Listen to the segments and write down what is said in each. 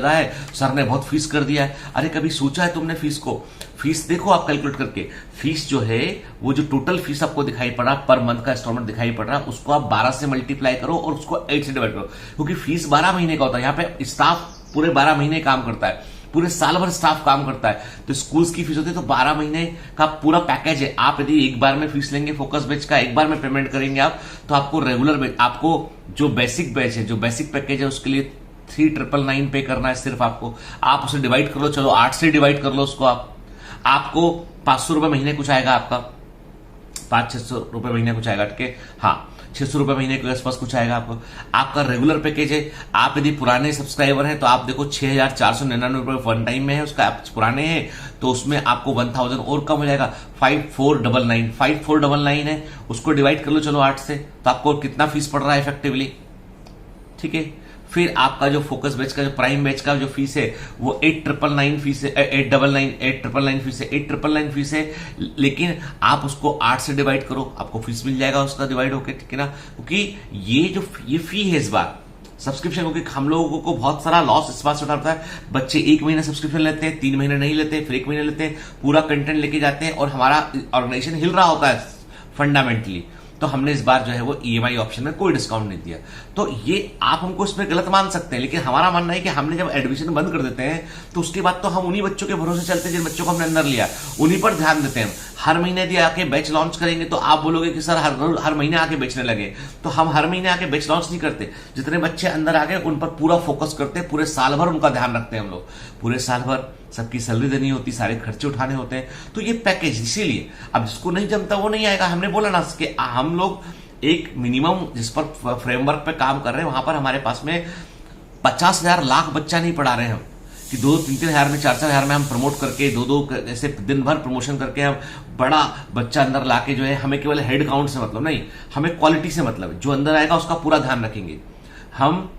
रहा है, सर ने बहुत फीस कर दिया है। अरे कभी सोचा है तुमने फीस को? फीस देखो आप कैलकुलेट करके, फीस जो है वो जो टोटल फीस आपको दिखाई पड़ रहा पर मंथ का इंस्टॉलमेंट दिखाई पड़ रहा उसको आप 12 से मल्टीप्लाई करो और उसको 8 से डिवाइड करो, क्योंकि फीस 12 महीने का होता है। यहाँ पे स्टाफ पूरे 12 महीने काम करता है, पूरे साल भर स्टाफ काम करता है। तो स्कूल्स की फीस होती है तो 12 महीने का पूरा पैकेज है। आप यदि एक बार में फीस लेंगे फोकस बैच का, एक बार में पेमेंट करेंगे आप, तो आपको रेगुलर बैच, आपको जो बेसिक बैच है, जो बेसिक पैकेज है, उसके लिए 3999 पे करना है सिर्फ आपको। आप उसे डिवाइड कर लो, चलो 8 से डिवाइड कर लो उसको आपको 500 रुपए महीने कुछ आएगा आपका, 500-600 रुपए महीने कुछ आएगा, ठीक है, हाँ 600 रुपए महीने के आसपास कुछ आएगा आपको। आपका रेगुलर पैकेज है, आप यदि पुराने सब्सक्राइबर हैं तो आप देखो 6499 रुपए वन टाइम में है उसका, आप पुराने हैं तो उसमें आपको 1000 और कम हो जाएगा, 5499 है, उसको डिवाइड कर लो चलो 8 से, तो आपको कितना फीस पड़ रहा है इफेक्टिवली, ठीक है। फिर आपका जो फोकस बैच का, जो प्राइम बैच का जो फीस है वो 8999 फीस है, 8999 फीस है, 8999 फीस है, लेकिन आप उसको 8 से डिवाइड करो, आपको फीस मिल जाएगा उसका डिवाइड होके, ठीक है ना। क्योंकि ये फी है इस बार सब्सक्रिप्शन, क्योंकि हम लोगों को बहुत सारा लॉस इस बात से उठाता है। बच्चे 1 महीना सब्सक्रिप्शन लेते हैं, 3 महीने नहीं लेते, फिर 1 महीने लेते हैं, पूरा कंटेंट लेके जाते हैं और हमारा ऑर्गेनाइजेशन हिल रहा होता है फंडामेंटली। तो हमने इस बार जो है वो ईएमआई ऑप्शन में कोई डिस्काउंट नहीं दिया। तो ये आप हमको इसमें गलत मान सकते हैं, लेकिन हमारा मानना है कि हमने जब एडमिशन बंद कर देते हैं तो उसके बाद तो हम उन्हीं बच्चों के भरोसे चलते हैं जिन बच्चों को हमने अंदर लिया, उन्हीं पर ध्यान देते हैं। हर महीने यदि आके बैच लॉन्च करेंगे तो आप बोलोगे कि सर हर महीने आके बेचने लगे, तो हम हर महीने आके बैच लॉन्च नहीं करते। जितने बच्चे अंदर आ गए उन पर पूरा फोकस करते हैं, पूरे साल भर उनका ध्यान रखते हैं हम लोग, पूरे साल भर सबकी सैलरी देनी होती, सारे खर्चे उठाने होते हैं। तो ये पैकेज इसीलिए, अब जिसको नहीं जमता वो नहीं आएगा। हमने बोला ना कि हम लोग एक मिनिमम जिस पर फ्रेमवर्क पे काम कर रहे हैं वहां पर हमारे पास में 50,000 लाख बच्चा नहीं पढ़ा रहे हैं हम, कि 2-3 हजार में 4-4 हजार में हम प्रमोट करके 2-2 ऐसे दिन भर प्रमोशन करके हम बड़ा बच्चा अंदर लाके जो है, हमें केवल हेड काउंट से मतलब नहीं, हमें क्वालिटी से मतलब है। जो अंदर आएगा उसका पूरा ध्यान रखेंगे हम,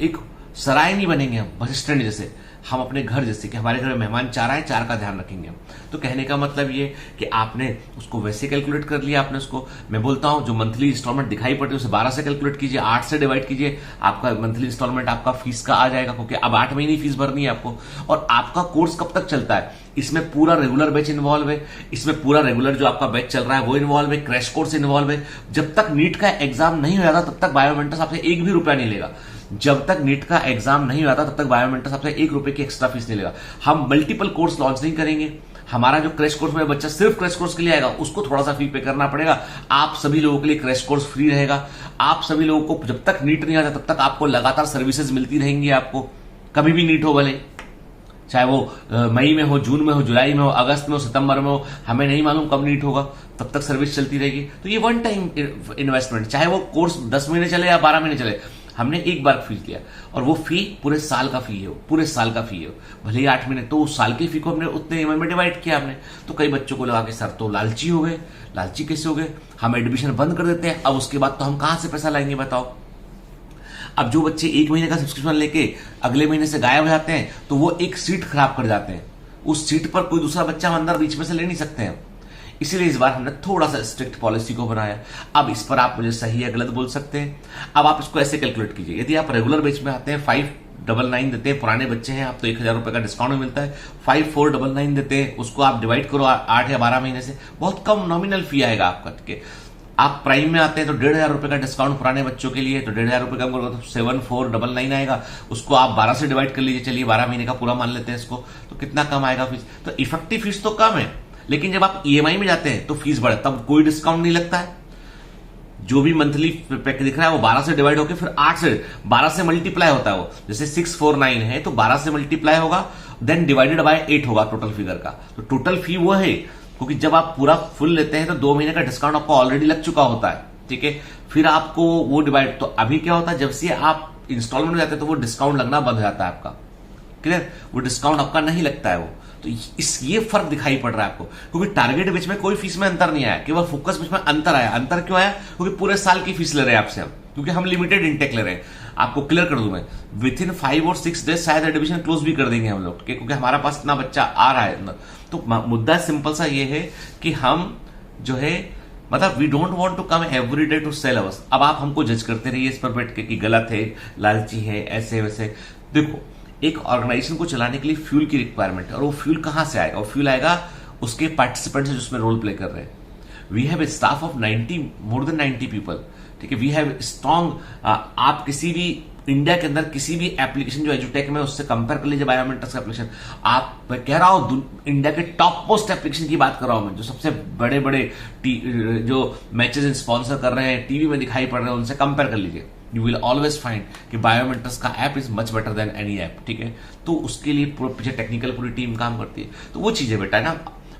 एक सराय नहीं बनेंगे हम बस स्टैंड जैसे, हम अपने घर जैसे कि हमारे घर में मेहमान 4 आए, 4 का ध्यान रखेंगे हम। तो कहने का मतलब ये कि आपने उसको वैसे कैलकुलेट कर लिया, आपने उसको, मैं बोलता हूं जो मंथली इंस्टॉलमेंट दिखाई पड़ती है उसे 12 से कैलकुलेट कीजिए, 8 से डिवाइड कीजिए, आपका मंथली इंस्टॉलमेंट आपका फीस का आ जाएगा, क्योंकि अब 8 महीने फीस भरनी है आपको। और आपका कोर्स कब तक चलता है, इसमें पूरा रेगुलर बैच इन्वॉल्व है, इसमें पूरा रेगुलर जो आपका बैच चल रहा है वो इन्वॉल्व है, क्रैश कोर्स इन्वॉल्व है। जब तक नीट का एग्जाम नहीं हो जाता तब तक बायोमेंटस आपसे 1 भी रुपया नहीं लेगा। जब तक नीट का एग्जाम नहीं आता तब तक बायोमेंटस आपसे 1 रुपए की एक्स्ट्रा फीस नहीं लेगा। हम मल्टीपल कोर्स लॉन्च नहीं करेंगे, हमारा जो क्रैश कोर्स में बच्चा सिर्फ क्रैश कोर्स के लिए आएगा उसको थोड़ा सा फी पे करना पड़ेगा। आप सभी लोगों के लिए क्रैश कोर्स फ्री रहेगा। आप सभी लोगों को जब तक नीट नहीं आता तब तक आपको लगातार सर्विसेज मिलती रहेंगी, आपको कभी भी नीट हो भले, चाहे वो मई में हो, जून में हो, जुलाई में हो, अगस्त में हो, सितंबर में हो, हमें नहीं मालूम कब नीट होगा, तब तक सर्विस चलती रहेगी। तो ये वन टाइम इन्वेस्टमेंट, चाहे वो कोर्स 10 महीने चले या 12 महीने चले, हमने एक बार फीस लिया और वो फी पूरे साल का फी है, पूरे साल का फी है, भले ही 8 महीने, तो उस साल की फी को हमने उतने ईएमआई में डिवाइड किया हमने। तो कई बच्चों को लगा कि सर तो लालची हो गए, लालची कैसे हो गए, हम एडमिशन बंद कर देते हैं, अब उसके बाद तो हम कहां से पैसा लाएंगे बताओ। अब जो बच्चे 1 महीने का सब्सक्रिप्शन लेके अगले महीने से गायब हो जाते हैं तो वो एक सीट खराब कर जाते हैं, उस सीट पर कोई दूसरा बच्चा हम अंदर बीच में से ले नहीं सकते हैं। इसीलिए इस बार हमने थोड़ा सा स्ट्रिक्ट पॉलिसी को बनाया। अब इस पर आप मुझे सही या गलत बोल सकते हैं। अब आप इसको ऐसे कैलकुलेट कीजिए, यदि आप रेगुलर बैच में आते हैं 599 देते हैं, पुराने बच्चे हैं आप तो 1000 रुपए का डिस्काउंट मिलता है, 5499 देते हैं, उसको आप डिवाइड करो 8 या 12 महीने से, बहुत कम नॉमिनल फी आएगा आपका, ठीक है। आप प्राइम में आते हैं तो 1500 रुपए का डिस्काउंट पुराने बच्चों के लिए, तो 1500 रुपए का तो 7499 आएगा, उसको आप 12 से डिवाइड कर लीजिए, चलिए 12 महीने का पूरा मान लेते हैं इसको, तो कितना कम आएगा फीस। तो इफेक्टिव फीस तो कम है, लेकिन जब आप ईएमआई में जाते हैं तो फीस बढ़े, तब कोई डिस्काउंट नहीं लगता है। जो भी मंथली पैकेज दिख रहा है वो 12 से डिवाइड होकर फिर 8 से 12 से मल्टीप्लाई होता है, वो जैसे 649 है तो 12 से मल्टीप्लाई होगा, देन डिवाइडेड बाय 8 होगा टोटल फिगर का। तो टोटल फी वो है, क्योंकि जब आप पूरा फुल लेते हैं तो 2 महीने का डिस्काउंट आपको ऑलरेडी लग चुका होता है, ठीक है। फिर आपको वो डिवाइड, तो अभी क्या होता है जब से आप इंस्टॉलमेंट में जाते हैं तो वो डिस्काउंट लगना बंद हो जाता है आपका, क्लियर, वो डिस्काउंट आपका नहीं लगता है वो। तो ये फर्क दिखाई पड़ रहा है आपको, क्योंकि टारगेट बैच में कोई फीस में अंतर नहीं आया, केवल फोकस बैच में अंतर आया। अंतर क्यों आया, क्योंकि पूरे साल की फीस ले रहे हैं आपसे हम, क्योंकि हम लिमिटेड इंटेक ले रहे हैं। आपको क्लियर कर दूं मैं, विद इन 5 और 6 डेज शायद एडमिशन क्लोज भी कर देंगे हम लोग, क्योंकि हमारा पास इतना बच्चा आ रहा है। तो मुद्दा सिंपल सा ये है कि हम जो है, मतलब we don't want to come every day to sell hours. अब आप हमको जज करते रहिए इस पर बैठ के कि गलत है, लालची है, ऐसे वैसे। देखो एक ऑर्गेनाइजेशन को चलाने के लिए फ्यूल की रिक्वायरमेंट है, और वो फ्यूल कहां से आएगा? वो फ्यूल आएगा उसके पार्टिसिपेंट्स जिसमें रोल प्ले कर रहे हैं। We have a staff of 90, more than 90 people, ठीक है। वी हैव स्ट्रॉन्ग, आप किसी भी इंडिया के अंदर किसी भी एप्लीकेशन जो एजुटेक में उससे कंपेयर कर लीजिए बायोमेट्रिक्स का एप्लीकेशन। आप, मैं कह रहा हूं इंडिया के टॉप मोस्ट एप्लीकेशन की बात कर रहा हूं मैं, जो सबसे बड़े बड़े जो मैचेस स्पॉन्सर कर रहे हैं, टीवी में दिखाई पड़ रहे हैं, उनसे कंपेयर कर लीजिए। यू विल ऑलवेज फाइंड कि बायोमेट्रिक्स का app is much better than any app, ठीक है। तो उसके लिए पीछे टेक्निकल पूरी टीम काम करती है। तो वो चीजें बेटा ना,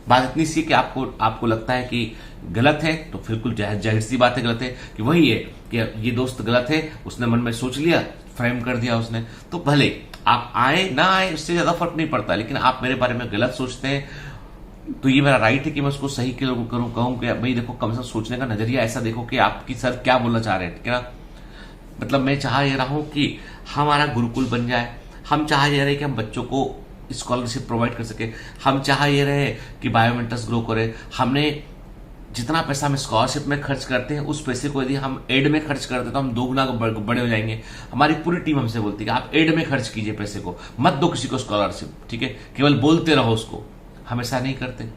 बात इतनी सी कि आपको लगता है कि गलत है, तो बिल्कुल जाहिर सी बात है गलत है, कि वही है कि ये दोस्त गलत है, उसने मन में सोच लिया, फ्रेम कर दिया उसने, तो भले आप आए ना आए उससे ज्यादा फर्क नहीं पड़ता, लेकिन आप मेरे बारे में गलत सोचते हैं तो ये मेरा राइट है कि मैं उसको सही करूं, कहूं कि भाई देखो, कम से कम सोचने का नजरिया ऐसा देखो कि आपकी सर क्या बोलना चाह रहे हैं, ठीक है ना। मतलब मैं चाह ये रहा हूं कि हमारा गुरुकुल बन जाए, हम चाह ये रहे कि हम बच्चों को स्कॉलरशिप प्रोवाइड कर सके, हम चाह ये रहे कि बायोमेट्रिक्स ग्रो करे। हमने जितना पैसा हम स्कॉलरशिप में खर्च करते हैं, उस पैसे को यदि हम एड में खर्च करते तो हम 2 गुना बड़े हो जाएंगे। हमारी पूरी टीम हमसे बोलती है कि आप एड में खर्च कीजिए पैसे को, मत दो किसी को स्कॉलरशिप, ठीक है, केवल बोलते रहो उसको। हम ऐसा नहीं करते,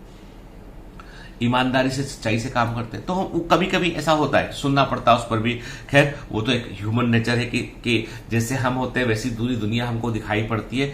ईमानदारी से सच्चाई से काम करते हैं। तो कभी कभी ऐसा होता है, सुनना पड़ता है उस पर भी। खैर वो तो एक ह्यूमन नेचर है कि जैसे हम होते हैं वैसी पूरी दुनिया हमको दिखाई पड़ती है।